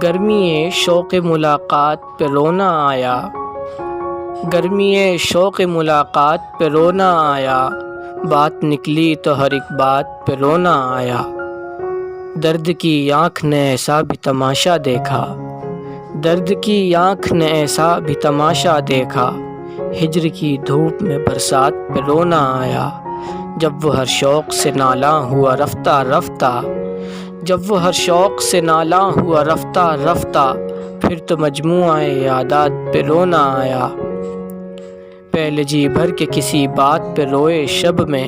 گرمی شوق ملاقات پہ رونا آیا، گرمی شوق ملاقات پہ رونا آیا، بات نکلی تو ہر ایک بات پہ رونا آیا۔ درد کی آنکھ نے ایسا بھی تماشا دیکھا، درد کی آنکھ نے ایسا بھی تماشا دیکھا، ہجر کی دھوپ میں برسات پہ رونا آیا۔ جب وہ ہر شوق سے نالاں ہوا رفتہ رفتہ، جب وہ ہر شوق سے نالاں ہوا رفتہ رفتہ، پھر تو مجموعہ یادات پہ رونا آیا۔ پہلے جی بھر کے کسی بات پہ روئے شب میں،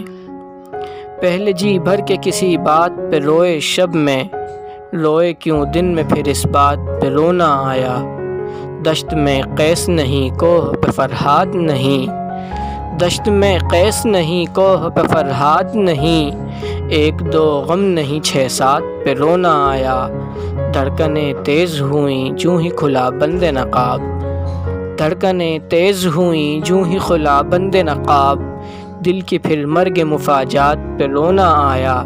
پہلے جی بھر کے کسی بات پہ روئے شب میں، روئے کیوں دن میں پھر اس بات پہ رونا آیا۔ دشت میں قیس نہیں کوہ پہ فرہاد نہیں، دشت میں قیس نہیں کوہ پہ فرہاد نہیں، ایک دو غم نہیں 6-7 پہ رونا آیا۔ دھڑکنیں تیز ہوئیں جوں ہی کھلا بند نقاب، دھڑکنیں تیز ہوئیں جوں ہی کھلا بند نقاب، دل کی پھر مرگ مفاجات پہ رونا آیا۔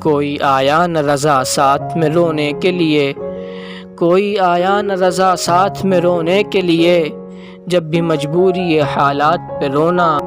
کوئی آیا نہ رضا ساتھ میں رونے کے لیے، کوئی آیا نہ رضا ساتھ میں رونے کے لیے، جب بھی مجبوری حالات پہ رونا